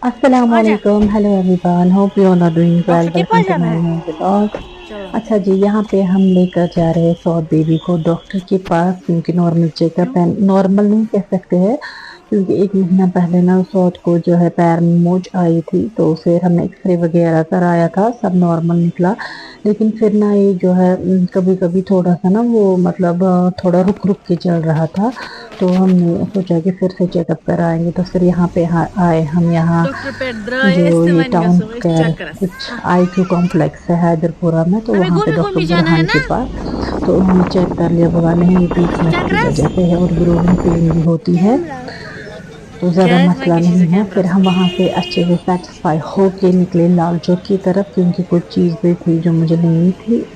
अस्सलाम आजा। वालेकुम, hello everyone, hope you all are doing well, doctor के वेलकम पास टू जाना माय है। New vlog. चलो। अच्छा जी, यहाँ पे हम लेकर जा रहे हैं सौद बेबी को डॉक्टर के पास, क्योंकि नॉर्मल चेकअप क्यों? है। नॉर्मल नहीं कह सकते हैं, क्योंकि एक महीना पहले ना सौद को जो है पैर में मोच आई थी, तो उसे हमने एक्सरे वगैरह कराया था, सब नॉर्मल निकला। लेकिन फिर ना ये जो है कभी कभी थोड़ा सा ना वो मतलब थोड़ा रुक रुक के चल रहा था। तो हमने सोचा कि फिर से चेकअप कराएंगे, तो फिर यहाँ पे आए हम यहाँ, डॉक्टर पे जो ड्राई ये वन टाउन गसो केयर चक्करस कुछ IQ कॉम्प्लेक्स है हैदरपुरा में, तो हमें वहाँ पे घूमी डॉक्टर घूमी जाना है बुरहान ना। के पास। तो उन्होंने चेक कर लिया, बोला नहीं ये वीकनेस की चक्करस वजह से है और ग्रोइंग पेन भी होती है, तो ज़्यादा क्या मसला की चीज़ नहीं है है। कैमरा फिर हम वहाँ से अच्छे से सेटिस्फाई होके निकले लाल चौक की तरफ, क्योंकि कुछ चीज़ें थी जो मुझे लेनी थी।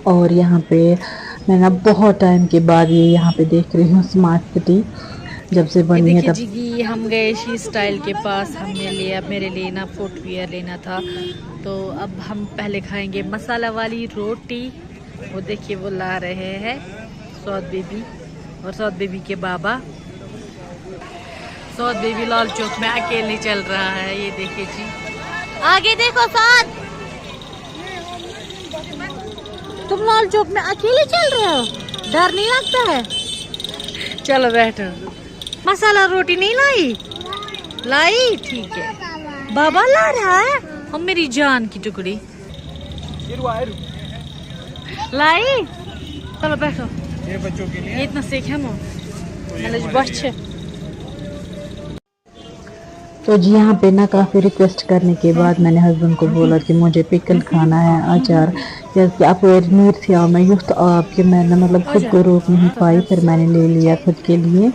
और यहाँ पे मैं ना बहुत टाइम के बाद ये यहाँ पे देख रही हूँ स्मार्ट सिटी, जब से ये बनी है देखिए तब। जिगी, हम गए शी स्टाइल के पास, हमने लिया, मेरे लिए ना फुटवियर लेना था। तो अब हम पहले खाएंगे मसाला वाली रोटी। वो देखिए वो ला रहे हैं सौद बेबी और सौद बेबी के बाबा। सौद बेबी लाल चौक में अकेले चल रहा है, ये देखिए जी। आगे देखो सौद, तुम लाल चौक में अकेले चल रहे हो, डर नहीं लगता है? चलो बैठो। मसाला रोटी नहीं लाई? लाई, ठीक है। बाबा ला रहा है, हम मेरी जान की टुकड़ी लाई। चलो बैठो, ये बच्चों के लिए ये इतना सीख है मो मतलब बच्चे। तो जी यहाँ पे ना काफ़ी रिक्वेस्ट करने के बाद मैंने हस्बैंड को बोला कि मुझे पिकल खाना है, अचार, जैसे आप नीर थी आओ मैं युक्त आपके, मैंने मतलब खुद आजा। को रोक नहीं पाई, फिर मैंने ले लिया खुद के लिए,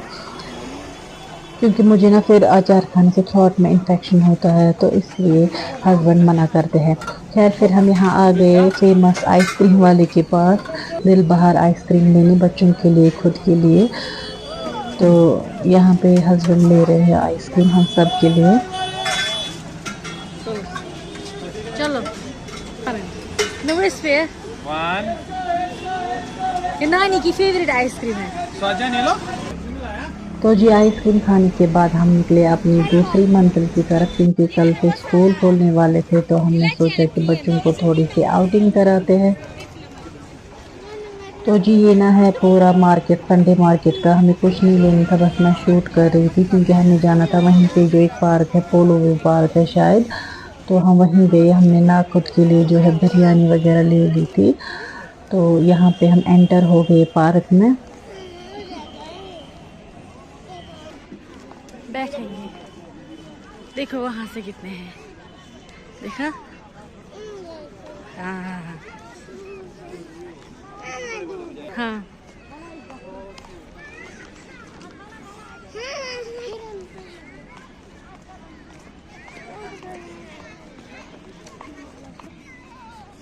क्योंकि मुझे ना फिर अचार खाने से थ्रोट में इन्फेक्शन होता है, तो इसलिए हस्बैंड मना करते हैं। खैर फिर हम यहाँ आ गए फेमस आइसक्रीम वाले के पास, दिल बहार आइसक्रीम लेने बच्चों के लिए खुद के लिए। तो यहाँ पे हस्बैंड ले रहे हैं आइसक्रीम हम सब के लिए। चलो नमस्ते। वन ये नानी की फेवरेट आइसक्रीम है। स्वाजा ले लो। तो जी आइसक्रीम खाने के बाद हम निकले अपनी दूसरी मंजिल की तरफ, क्योंकि कल से स्कूल खोलने वाले थे, तो हमने सोचा कि बच्चों को थोड़ी सी आउटिंग कराते हैं। तो जी ये ना है पूरा मार्केट, संडे मार्केट का, हमें कुछ नहीं लेना था, बस मैं शूट कर रही थी, क्योंकि हमें जाना था वहीं पे जो एक पार्क है, पोलो व्यू पार्क है शायद, तो हम वहीं गए। हमने ना खुद के लिए जो है बिरयानी वगैरह ले ली थी। तो यहाँ पे हम एंटर हो गए पार्क में। बैठेंगे, देखो वहां से कितने हैं, देखा? हाँ हाँ हाँ हाँ।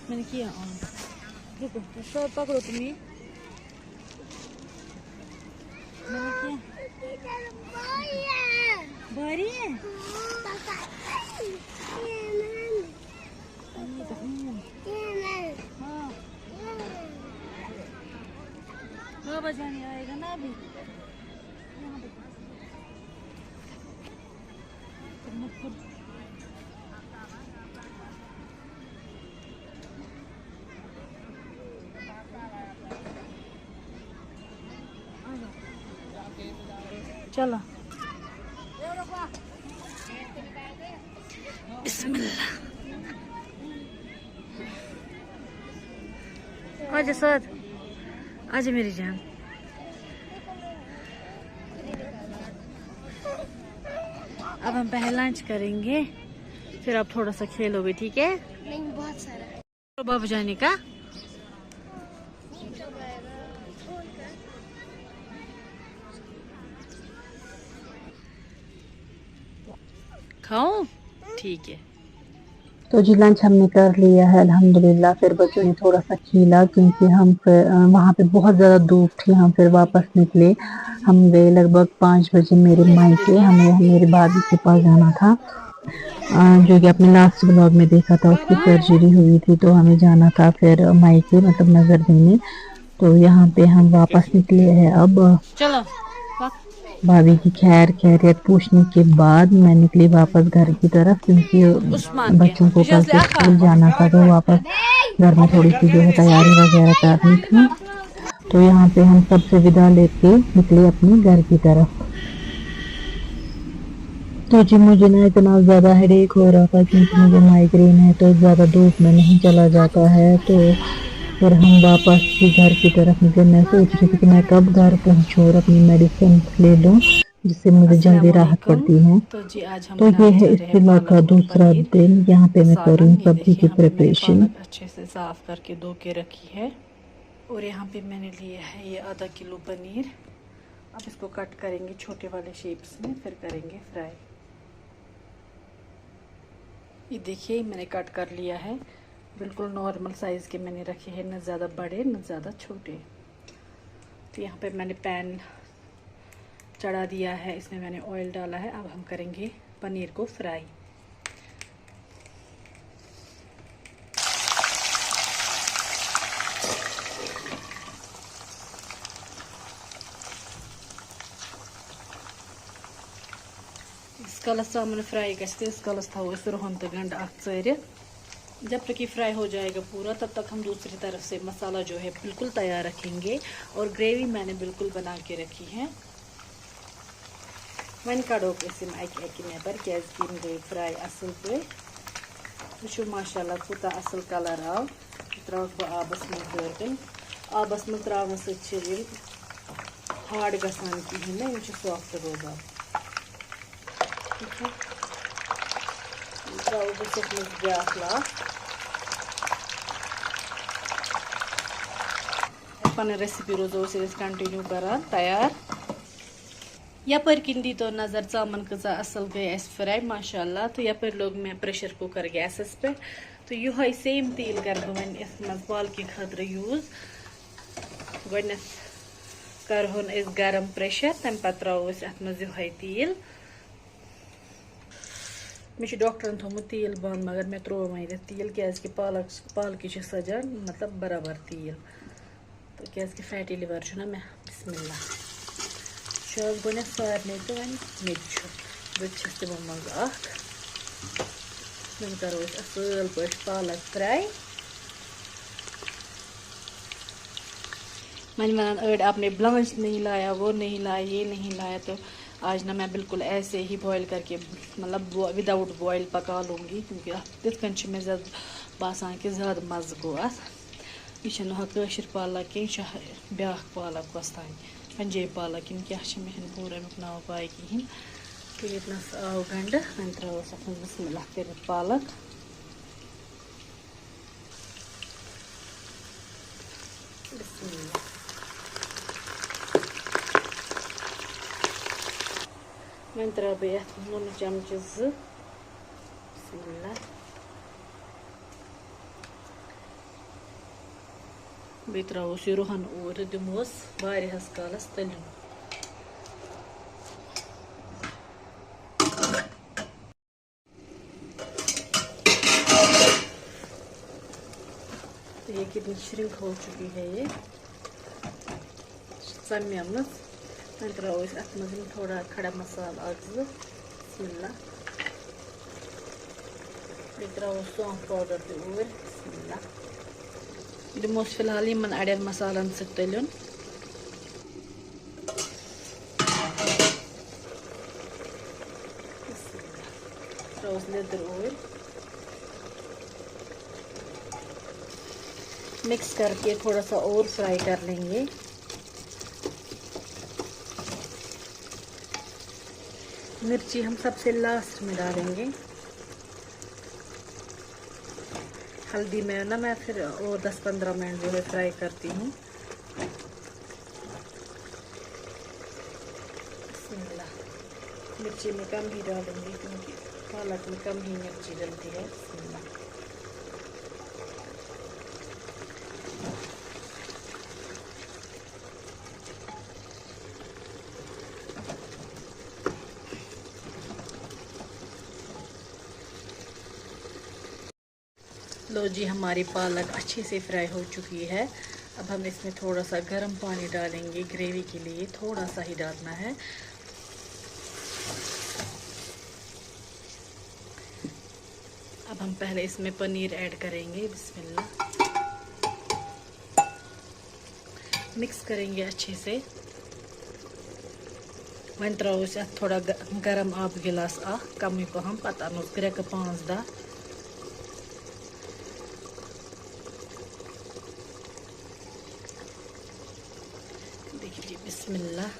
मैंने किया ऑन। रुको तो पकड़ो तुम्हें, मैंने किया भारी है। हाँ बाबा जाने आएगा ना अभी। चलो बिस्मिल्लाह। आजा साथ, आजा मेरी जान। अब हम पहले लंच करेंगे, फिर आप थोड़ा सा खेलोगे, ठीक है? नहीं बहुत सारा तो बाबू जाने का खाऊं, ठीक है। तो जी लंच हमने कर लिया है अल्हम्दुलिल्लाह। फिर बच्चों ने थोड़ा सा खेला, क्योंकि हम फिर वहाँ पे बहुत ज़्यादा धूप थी, हम फिर वापस निकले। हम गए लगभग 5 बजे मेरे मायके, हमें मेरे भाभी के पास जाना था, जो कि अपने लास्ट ब्लॉग में देखा था, उसकी सर्जरी हुई थी, तो हमें जाना था फिर मायके, मतलब नज़र देने। तो यहाँ पे हम वापस निकले हैं अब। चलो भाभी की खैर खैरियत पूछने के बाद मैं निकली वापस घर की तरफ, क्योंकि उस्मान के बच्चों को कल इजाज़त से आका स्कूल जाना था, तो वापस घर में थोड़ी सी जो है तैयारी वगैरह करनी थी। तो यहाँ पे हम सबसे विदा लेके निकले अपने घर की तरफ। तो जी मुझे ना इतना ज़्यादा हेडेक हो रहा था, क्योंकि मुझे माइग्रेन है, तो ज़्यादा धूप में नहीं चला जाता है। तो फिर हम वापस ही घर की तरफ निकले। मैं सोच रही थी कि मैं कब घर पहुंचूं और अपनी मेडिसिन ले लूं, जिससे मुझे जल्दी राहत अस्सलामुअलैकुम। पड़ती है। तो जी आज हम तो ये बनाने है जा इस रहे हैं विला का पालक और दूसरा पनीर दिन। यहाँ पे मैं कर रही हूँ सालन। ये सब्जी देखिए की यहाँ पे मैंने प्रिपरेशन। पालक अच्छे से साफ करके धो के रखी है, और यहाँ पे मैंने लिया है ये आधा किलो पनीर। अब इसको कट करेंगे छोटे वाले शेप्स में, फिर करेंगे फ्राई। ये देखिए मैंने कट कर लिया है, बिल्कुल नॉर्मल साइज़ के मैंने रखे हैं, न ज़्यादा बड़े न ज़्यादा छोटे। तो यहाँ पे मैंने पैन चढ़ा दिया है, इसमें मैंने ऑयल डाला है। अब हम करेंगे पनीर को फ्राई। कलस सामने फ्राई गए, कलस था वो रोहन तो गंड अरित। जब तक ये फ्राई हो जाएगा पूरा, तब तक हम दूसरी तरफ से मसाला जो है बिल्कुल तैयार रखेंगे, और ग्रेवी मैंने बिल्कुल बना के रखी है। वन कड़ो अकि नबर क्या गई फ्राई असल पे वो माशाल्लाह कूता असल कलर आव। त्रा बह आबस में दर्गन आबस में त्रावन सम हार्ड गसान कहें ना, सॉफ्ट रोजान। त्रो बस ब्या लास्ट पन रेसिपी रोजो कंटिन्यू करान तैयार। यपर किन दी तो नज़र चामन कजा असल गई फ्राई माशाल्लाह। तो यपर लोग मैं प्रेशर कुकर गैसस पे, तो यह सेम तेल कर वन इन पालक खतर यूज। गो करहोन गरम प्रेशर, तम पे त्रो अत यह तेल। मे डॉक्टरन थोमुत तेल बंद, मगर मे त्रो वो तेल क्या पालक सजान मतलब बराबर तेल। तो क्या फैटी लिवर ना मे बिस्मिल्लाह गो सारे तो वन मे बस तमो मज वन करो असल पे पालक फ्राई। वन वन अड़ आपने ब्लंच नहीं लाया, वो नहीं लाया, ये नहीं लाया, तो आज ना मैं बिल्कुल ऐसे ही बॉयल करके मतलब विदाउट बॉयल पका लूँगी, क्योंकि तिथ मे ज्यादा बासान कि ज़्यादा मज़ गो यह कशर पालक कह ब्या पालक कस तान पंजाबी पालक क्या मे पूरा अमुक नाव पाई कहें। तो ये आव गंड वन त्रोस अत बिस्मिल्लाह कर पालक। वन त्रा बे नून चमच बिस्मिल्लाह। बे त्रोस यह रुहन और दिमोस वारियास कालस तलन। तो ये कितनी श्रिंक हो चुकी है, ये समेम वन त्रोस अत मज थोड़ा खड़ा मसाला बिस्मिल्लाह। बे त्रोस सौंफ पाउडर तौर बिस्मिल्लाह। दिमोस फिलहाल इन अड़न मसालन तलन। त्रोस लेदर और मिक्स करके थोड़ा सा और फ्राई कर लेंगे। मिर्ची हम सबसे लास्ट में डालेंगे। हल्दी में ना मैं फिर और 10-15 मिनट जो है फ्राई करती हूँ। मिर्ची में कम ही डालूंगी, क्योंकि पालक में कम ही मिर्ची डलती है। लो जी हमारी पालक अच्छे से फ्राई हो चुकी है। अब हम इसमें थोड़ा सा गर्म पानी डालेंगे, ग्रेवी के लिए थोड़ा सा ही डालना है। अब हम पहले इसमें पनीर ऐड करेंगे। बिस्मिल्लाह, मिक्स करेंगे अच्छे से। वन त्रो थोड़ा गरम आब गिलास कम पहम पता ग्रेक 5-10। देखिए बिस्मिल्लाह।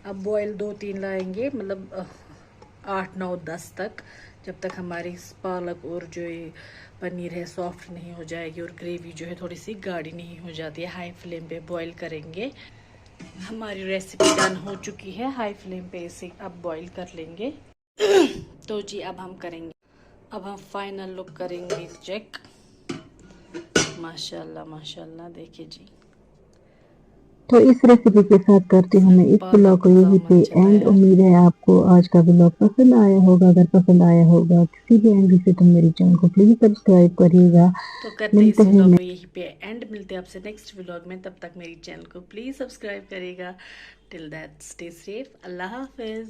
अब बॉयल 2-3 लाएंगे, मतलब 8-9-10 तक, जब तक हमारी पालक और जो ये पनीर है सॉफ्ट नहीं हो जाएगी और ग्रेवी जो है थोड़ी सी गाढ़ी नहीं हो जाती है। हाई फ्लेम पे बॉईल करेंगे। हमारी रेसिपी डन हो चुकी है। हाई फ्लेम पे इसे अब बॉईल कर लेंगे। तो जी अब हम करेंगे, अब हम फाइनल लुक करेंगे चेक। माशाल्लाह माशाल्लाह, देखिए जी। तो इस रेसिपी के साथ करती हूँ मैं इस ब्लॉग को यहीं पे एंड। उम्मीद है आपको आज का ब्लॉग पसंद आया होगा। अगर पसंद आया होगा किसी भी एंगल से तो मेरे चैनल को प्लीज सब्सक्राइब करिएगा। तो करते हैं इस ब्लॉग को यहीं पे एंड। मिलते हैं आपसे नेक्स्ट ब्लॉग में। तब तक मेरी चैनल को प्लीज सब्सक्राइब करिएगा। Till that stay safe. Allah Hafiz.